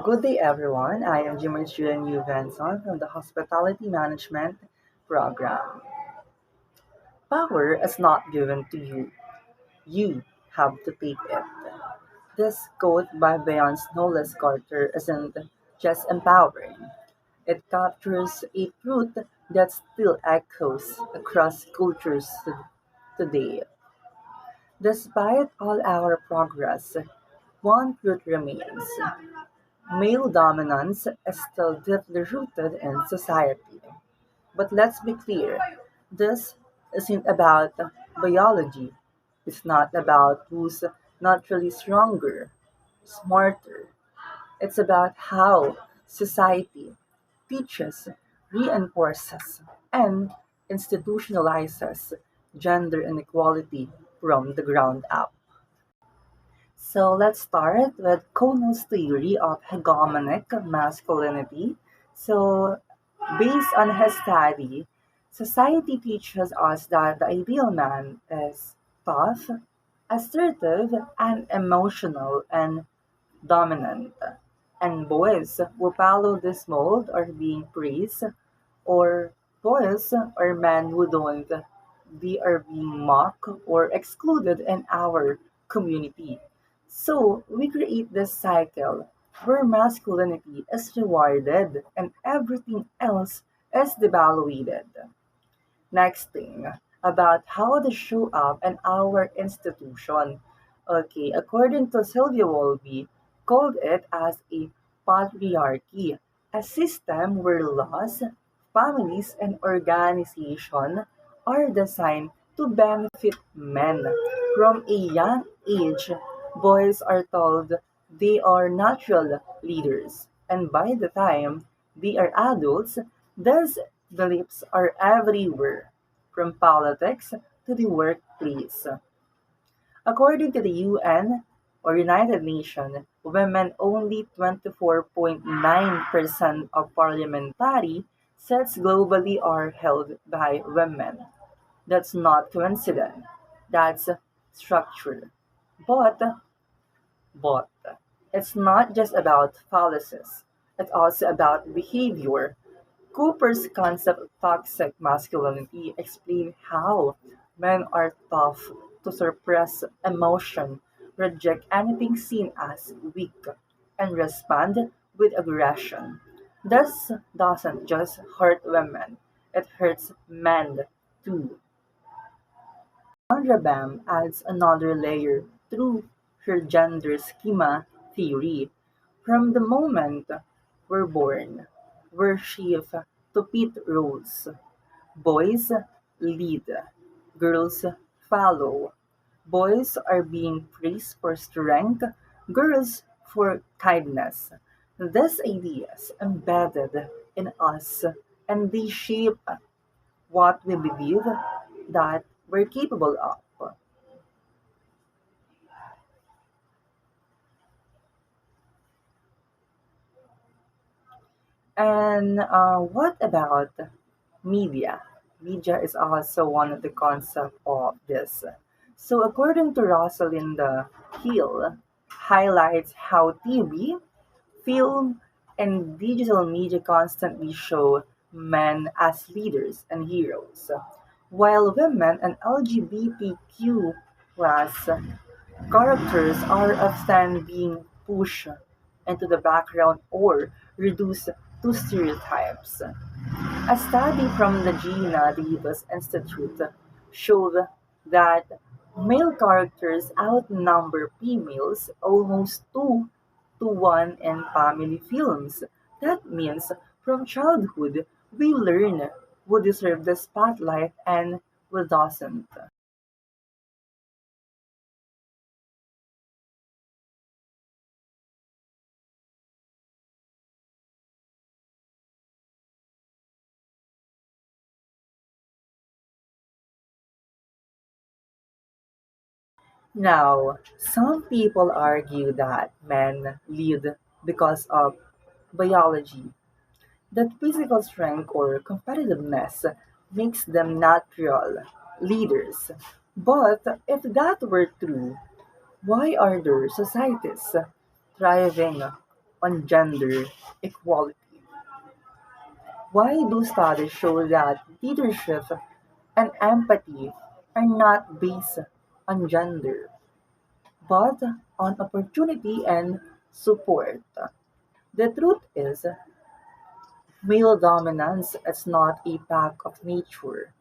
Good day, everyone. I am Jimmy student Yu Vanson from the Hospitality Management program. Power is not given to you. You have to take it. This quote by Beyonce Knowles Carter isn't just empowering. It captures a truth that still echoes across cultures today. Despite all our progress, one truth remains. Male dominance is still deeply rooted in society. But let's be clear, this isn't about biology. It's not about who's naturally stronger, smarter. It's about how society teaches, reinforces, and institutionalizes gender inequality from the ground up. So let's start with Connell's theory of hegemonic masculinity. So, based on his study, society teaches us that the ideal man is tough, assertive, and emotional and dominant. And boys who follow this mold are being praised, or boys or men who don't, they are being mocked or excluded in our community. So we create this cycle where masculinity is rewarded and everything else is devalued. Next thing about how they show up in our institution. Okay, according to Sylvia Wolby, called it as a patriarchy, a system where laws, families, and organization are designed to benefit men. From a young age, boys are told they are natural leaders, and by the time they are adults, these beliefs are everywhere, from politics to the workplace. According to the UN or United Nations, women only 24.9% of parliamentary seats globally are held by women. That's not coincidence. That's structure. But but it's not just about policies. It's also about behavior. Cooper's concept of toxic masculinity explains how men are tough to suppress emotion, reject anything seen as weak, and respond with aggression. This doesn't just hurt women, it hurts men too. Sandra Bam adds another layer through her gender schema theory. From the moment we're born, we're shaped to fit roles. Boys lead, girls follow. Boys are being praised for strength, girls for kindness. These ideas embedded in us and they shape what we believe that we're capable of. And what about media? Media is also one of the concepts of this. So, according to Rosalinda Hill, highlights how TV, film, and digital media constantly show men as leaders and heroes, while women and LGBTQ plus characters are often being pushed into the background or reduced to stereotypes. A study from the Gina Davis Institute showed that male characters outnumber females almost 2 to 1 in family films. That means from childhood we learn who deserves the spotlight and who doesn't. Now, some people argue that men lead because of biology, that physical strength or competitiveness makes them natural leaders. But if that were true, why are there societies thriving on gender equality. Why do studies show that leadership and empathy are not based on gender, but on opportunity and support? The truth is, male dominance is not a pack of nature,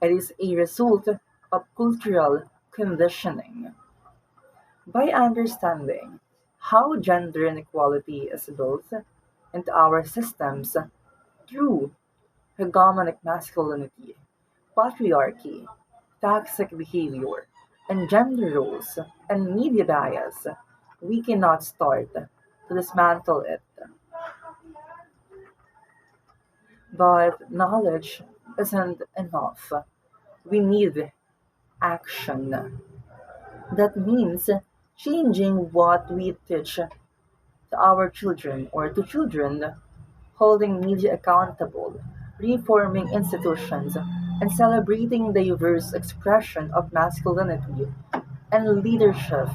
it is a result of cultural conditioning. By understanding how gender inequality is built into our systems through hegemonic masculinity, patriarchy, toxic behavior, and gender roles and media bias, we cannot start to dismantle it. But knowledge isn't enough. We need action. That means changing what we teach to our children or to children, holding media accountable, reforming institutions, and celebrating diverse expression of masculinity and leadership.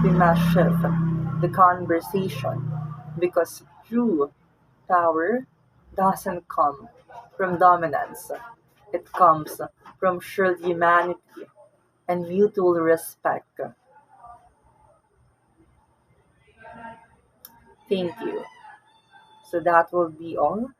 We must shift the conversation because true power doesn't come from dominance. It comes from shared humanity and mutual respect. Thank you. So that will be all